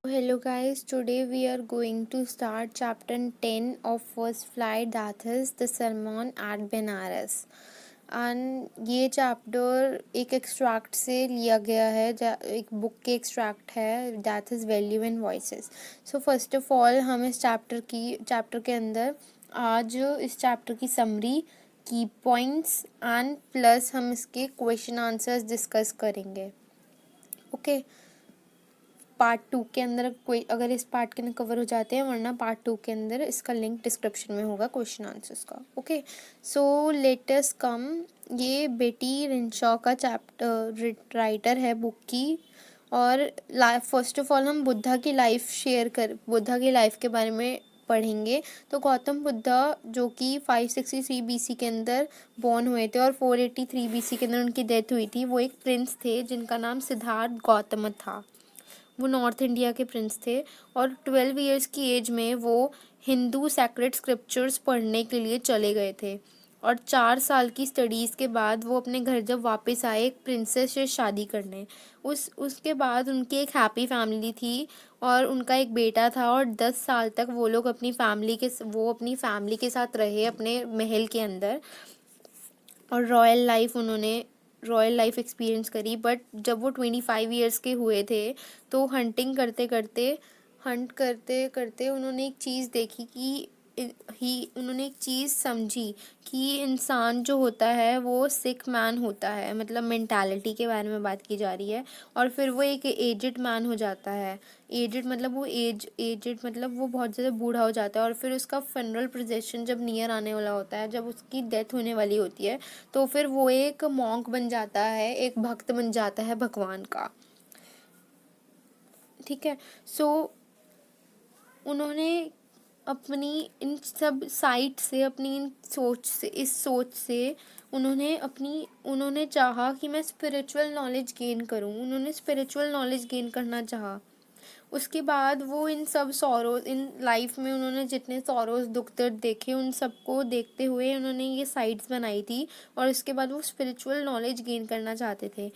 Hello guys, today we are going to start chapter 10 of First Flight, that is the sermon at Benares. And ये chapter एक extract से लिया गया है, एक बुक के एक्सट्रैक्ट है, that is value and voices. So first of all हम इस चैप्टर के अंदर आज इस चैप्टर की समरी, की पॉइंट्स एंड प्लस हम इसके क्वेश्चन आंसर्स डिस्कस करेंगे. ओके पार्ट 2 के अंदर कोई अगर इस पार्ट के अंदर कवर हो जाते हैं, वरना पार्ट 2 के अंदर इसका लिंक डिस्क्रिप्शन में होगा क्वेश्चन आंसर्स का. ओके सो लेट अस कम. ये बेटी रिंशॉ का चैप्टर राइटर है बुक की. और फर्स्ट ऑफ ऑल हम बुद्धा की लाइफ के बारे में पढ़ेंगे. तो गौतम बुद्धा जो कि 563 BC के अंदर बॉर्न हुए थे और 483 BC के अंदर उनकी डेथ हुई थी. वो एक प्रिंस थे जिनका नाम सिद्धार्थ गौतम था. वो नॉर्थ इंडिया के प्रिंस थे और 12 इयर्स की एज में वो हिंदू सैक्रेड स्क्रिप्चर्स पढ़ने के लिए चले गए थे. और 4 साल की स्टडीज़ के बाद वो अपने घर जब वापस आए एक प्रिंसेस से शादी करने. उसके बाद उनकी एक हैप्पी फैमिली थी और उनका एक बेटा था. और 10 साल तक वो लोग अपनी फैमिली के साथ रहे अपने महल के अंदर और रॉयल लाइफ एक्सपीरियंस करी. बट जब वो 25 इयर्स के हुए थे तो हंट करते करते उन्होंने एक चीज़ देखी कि उन्होंने एक चीज़ समझी कि इंसान जो होता है वो सिक मैन होता है, मतलब मेंटालिटी के बारे में बात की जा रही है. और फिर वो एक एजेड मैन हो जाता है. एजेड मतलब वो बहुत ज़्यादा बूढ़ा हो जाता है. और फिर उसका फनरल प्रोसेशन जब नियर आने वाला होता है, जब उसकी डेथ होने वाली होती है, तो फिर वो एक मॉन्क बन जाता है, एक भक्त बन जाता है भगवान का. ठीक है. सो उन्होंने अपनी इन सब साइट से, अपनी इस सोच से उन्होंने चाहा कि मैं स्पिरिचुअल नॉलेज गेन करूं. उन्होंने स्पिरिचुअल नॉलेज गेन करना चाहा. उसके बाद वो इन लाइफ में उन्होंने जितने सॉरोज दुख दर्द देखे, उन सबको देखते हुए उन्होंने ये साइट्स बनाई थी. और उसके बाद वो स्पिरिचुअल नॉलेज गेन करना चाहते थे.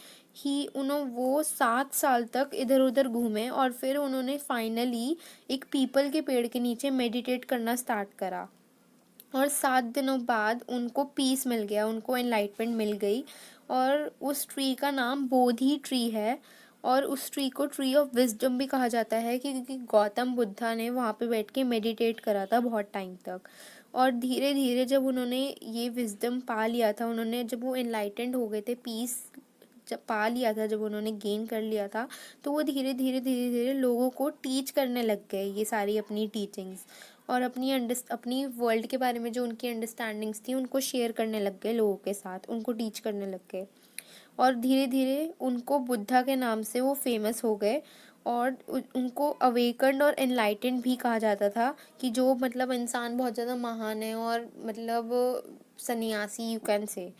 वो 7 साल तक इधर उधर घूमे और फिर उन्होंने फाइनली एक पीपल के पेड़ के नीचे मेडिटेट करना स्टार्ट करा. और 7 दिनों बाद उनको पीस मिल गया, उनको एनलाइटमेंट मिल गई. और उस ट्री का नाम बोधि ट्री है. और उस ट्री को ट्री ऑफ विजडम भी कहा जाता है क्योंकि गौतम बुद्धा ने वहाँ पे बैठ के मेडिटेट करा था बहुत टाइम तक. और धीरे धीरे जब उन्होंने ये विजडम पा लिया था, जब वो एनलाइटेंड हो गए थे, पीस जब पा लिया था, जब उन्होंने गेन कर लिया था, तो वो धीरे धीरे लोगों को टीच करने लग गए ये सारी अपनी टीचिंग्स. और अपनी वर्ल्ड के बारे में जो उनकी अंडरस्टैंडिंग्स थी उनको शेयर करने लग गए लोगों के साथ, उनको टीच करने लग गए. और धीरे धीरे उनको बुद्धा के नाम से वो फेमस हो गए. और उनको अवेकन्ड और एनलाइटेंड भी कहा जाता था कि जो मतलब इंसान बहुत ज़्यादा महान है और मतलब सन्यासी, you can say.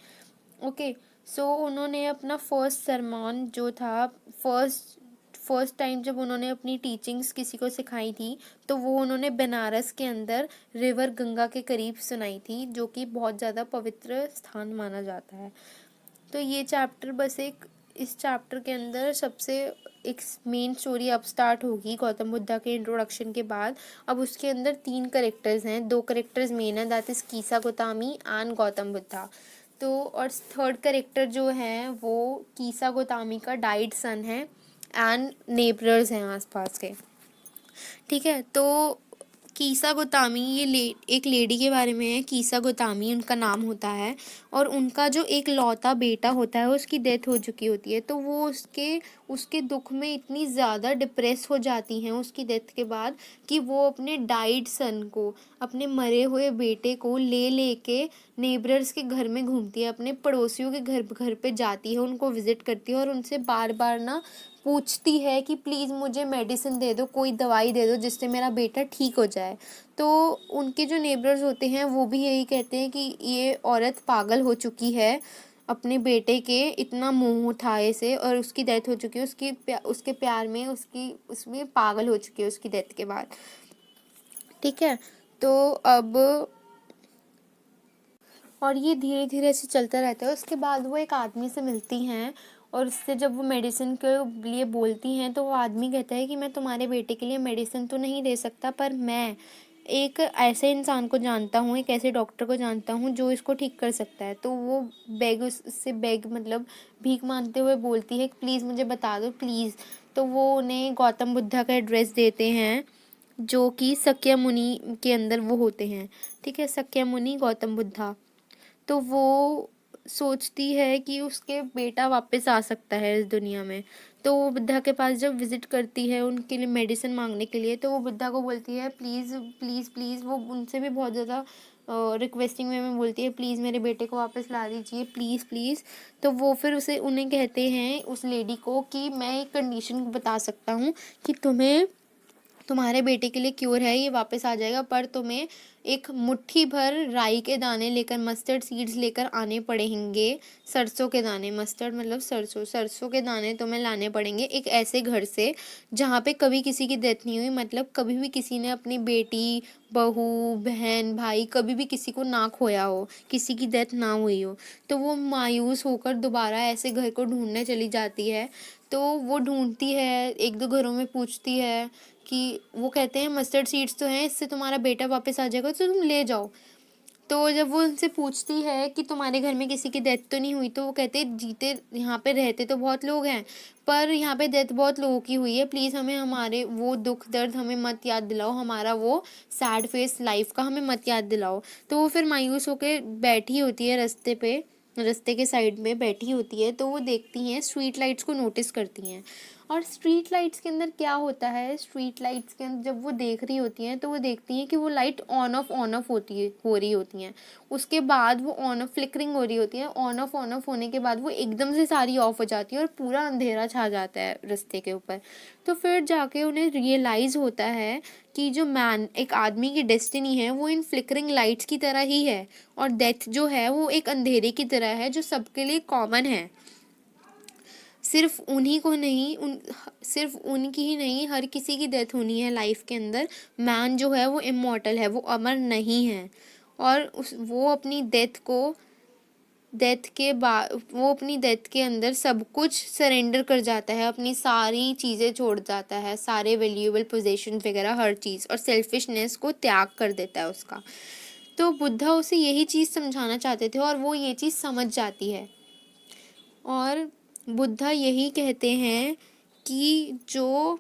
Okay so उन्होंने अपना फर्स्ट सरमन जो था, फर्स्ट टाइम जब उन्होंने अपनी टीचिंग्स किसी को सिखाई थी, तो वो उन्होंने बनारस के अंदर रिवर गंगा के करीब सुनाई थी, जो कि बहुत ज़्यादा पवित्र स्थान माना जाता है. तो ये चैप्टर इस चैप्टर के अंदर सबसे एक मेन स्टोरी अब स्टार्ट होगी गौतम बुद्धा के इंट्रोडक्शन के बाद. अब उसके अंदर 3 करेक्टर्स हैं, 2 करेक्टर्स मेन है, that is कीसा Gotami and Gautam Buddha. तो और थर्ड करेक्टर जो हैं वो कीसा गोतामी का डाइड सन है एंड नेबरर्स हैं आसपास के. ठीक है. तो कीसा गोतामी एक लेडी के बारे में है. कीसा गोतामी उनका नाम होता है. और उनका जो एक लौता बेटा होता है उसकी डेथ हो चुकी होती है. तो वो उसके दुख में इतनी ज़्यादा डिप्रेस हो जाती हैं उसकी डेथ के बाद कि वो अपने डाइड सन को, अपने मरे हुए बेटे को ले के नेबरर्स के घर में घूमती है, अपने पड़ोसियों के घर पे जाती है, उनको विज़िट करती है और उनसे बार बार ना पूछती है कि प्लीज़ मुझे मेडिसिन दे दो, कोई दवाई दे दो जिससे मेरा बेटा ठीक हो जाए. तो उनके जो नेबर्स होते हैं वो भी यही कहते हैं कि ये औरत पागल हो चुकी है, अपने बेटे के इतना मोह था इसे, और उसकी डेथ हो चुकी है, उसके प्यार में उसमें पागल हो चुकी है उसकी डेथ के बाद. ठीक है. तो अब और ये धीरे धीरे ऐसे चलता रहता है. उसके बाद वो एक आदमी से मिलती हैं और उससे जब वो मेडिसिन के लिए बोलती हैं तो वो आदमी कहता है कि मैं तुम्हारे बेटे के लिए मेडिसिन तो नहीं दे सकता, पर मैं एक ऐसे इंसान को जानता हूँ, एक ऐसे डॉक्टर को जानता हूँ जो इसको ठीक कर सकता है। तो वो उससे मतलब भीख मांगते हुए बोलती है प्लीज़ मुझे बता दो प्लीज़। तो वो उन्हें गौतम बुद्धा का एड्रेस देते हैं जो कि सक्या मुनि के अंदर वो होते हैं। ठीक है, सक्या मुनि गौतम बुद्धा। तो वो सोचती है कि उसके बेटा वापस आ सकता है इस दुनिया में। तो वो बुद्धा के पास जब विज़िट करती है उनके लिए मेडिसिन मांगने के लिए, तो वो बुद्धा को बोलती है प्लीज़ प्लीज़ प्लीज़, वो उनसे भी बहुत ज़्यादा रिक्वेस्टिंग वे में बोलती है प्लीज़ मेरे बेटे को वापस ला दीजिए प्लीज़ प्लीज़। तो वो फिर उन्हें कहते हैं उस लेडी को कि मैं एक कंडीशन बता सकता हूँ कि तुम्हारे बेटे के लिए क्योर है, ये वापस आ जाएगा, पर तुम्हें एक मुट्ठी भर राई के दाने लेकर, मस्टर्ड सीड्स लेकर आने पड़ेंगे। सरसों के दाने, मस्टर्ड मतलब सरसों के दाने तुम्हें लाने पड़ेंगे एक ऐसे घर से जहाँ पे कभी किसी की डेथ नहीं हुई, मतलब कभी भी किसी ने अपनी बेटी, बहू, बहन, भाई कभी भी किसी को ना खोया हो, किसी की डेथ ना हुई हो। तो वो मायूस होकर दोबारा ऐसे घर को ढूंढने चली जाती है। तो वो ढूंढती है, एक दो घरों में पूछती है कि वो कहते हैं मस्टर्ड सीड्स तो हैं, इससे तुम्हारा बेटा वापस आ जाएगा तो तुम ले जाओ। तो जब वो उनसे पूछती है कि तुम्हारे घर में किसी की डेथ तो नहीं हुई, तो वो कहते हैं जीते यहाँ पे रहते तो बहुत लोग हैं, पर यहाँ पे डेथ बहुत लोगों की हुई है, प्लीज़ हमें हमारे वो दुख दर्द हमें मत याद दिलाओ, हमारा वो सैड फेस लाइफ का हमें मत याद दिलाओ। तो वो फिर मायूस होकर बैठी होती है रास्ते के साइड में बैठी होती है। तो वो देखती हैं स्ट्रीट लाइट्स को, नोटिस करती हैं। और स्ट्रीट लाइट्स के अंदर क्या होता है, स्ट्रीट लाइट्स के अंदर जब वो देख रही होती हैं तो वो देखती हैं कि वो लाइट ऑन ऑफ हो रही होती हैं। उसके बाद वो ऑन ऑफ फ्लिकरिंग हो रही होती है, ऑन ऑफ होने के बाद वो एकदम से सारी ऑफ हो जाती है और पूरा अंधेरा छा जाता है रास्ते के ऊपर। तो फिर जाके उन्हें रियलाइज़ होता है कि जो एक आदमी की डेस्टिनी है वो इन फ्लिकरिंग लाइट्स की तरह ही है, और डेथ जो है वो एक अंधेरे की तरह है जो सबके लिए कॉमन है। सिर्फ उन्हीं को नहीं, सिर्फ उनकी ही नहीं, हर किसी की डेथ होनी है लाइफ के अंदर। मैन जो है वो इमॉर्टल है, वो अमर नहीं है। और वो अपनी डेथ के अंदर सब कुछ सरेंडर कर जाता है, अपनी सारी चीज़ें छोड़ जाता है, सारे वैल्यूएबल पोजेशन वगैरह हर चीज़, और सेल्फिशनेस को त्याग कर देता है उसका। तो बुद्धा उसे यही चीज़ समझाना चाहते थे और वो ये चीज़ समझ जाती है। और बुद्धा यही कहते हैं कि जो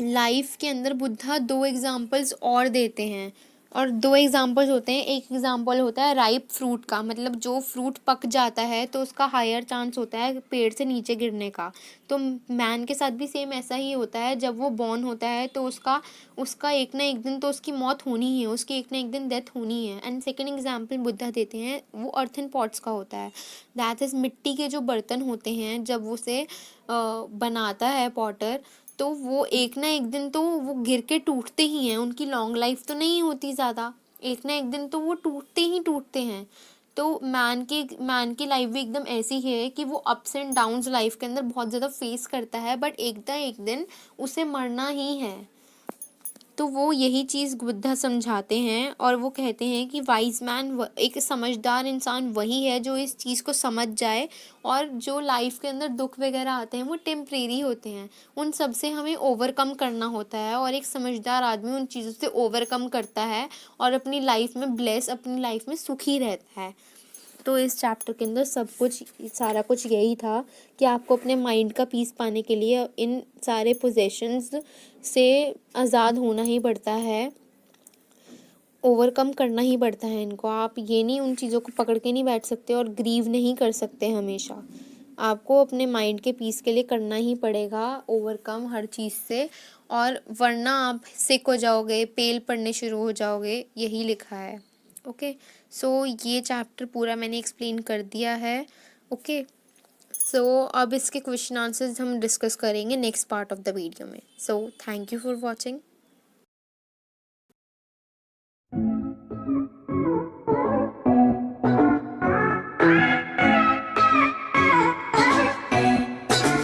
लाइफ के अंदर बुद्धा दो एग्जाम्पल्स और देते हैं, और दो एग्जाम्पल्स होते हैं। एक एग्जाम्पल होता है राइप फ्रूट का, मतलब जो फ्रूट पक जाता है तो उसका हायर चांस होता है पेड़ से नीचे गिरने का। तो मैन के साथ भी सेम ऐसा ही होता है, जब वो बॉर्न होता है तो उसका एक ना एक दिन तो उसकी मौत होनी ही है, उसकी एक ना एक दिन डेथ होनी है। एंड सेकेंड एग्जाम्पल बुद्धा देते हैं वो अर्थन पॉट्स का होता है। दैट इज़ मिट्टी के जो बर्तन होते हैं, जब उसे बनाता है पॉटर, तो वो एक ना एक दिन तो वो गिर के टूटते ही हैं, उनकी लॉन्ग लाइफ तो नहीं होती ज़्यादा, एक ना एक दिन तो वो टूटते हैं। तो मैन की लाइफ भी एकदम ऐसी है कि वो अप्स एंड डाउन्स लाइफ के अंदर बहुत ज़्यादा फेस करता है, बट एक ना एक दिन उसे मरना ही है। तो वो यही चीज़ बुद्धा समझाते हैं, और वो कहते हैं कि वाइज मैन, एक समझदार इंसान वही है जो इस चीज़ को समझ जाए, और जो लाइफ के अंदर दुख वगैरह आते हैं वो टेम्परेरी होते हैं, उन सब से हमें ओवरकम करना होता है, और एक समझदार आदमी उन चीज़ों से ओवरकम करता है और अपनी लाइफ में अपनी लाइफ में सुखी रहता है। तो इस चैप्टर के अंदर सारा कुछ यही था कि आपको अपने माइंड का पीस पाने के लिए इन सारे पोजेशंस से आज़ाद होना ही पड़ता है, ओवरकम करना ही पड़ता है इनको। आप ये नहीं उन चीज़ों को पकड़ के नहीं बैठ सकते और ग्रीव नहीं कर सकते हमेशा। आपको अपने माइंड के पीस के लिए करना ही पड़ेगा ओवरकम हर चीज़ से, और वरना आप सिक हो जाओगे, पेल पड़ने शुरू हो जाओगे, यही लिखा है। ओके, सो ये चैप्टर पूरा मैंने एक्सप्लेन कर दिया है। ओके, सो अब इसके क्वेश्चन आंसर्स हम डिस्कस करेंगे next part of the video में। So thank you for watching.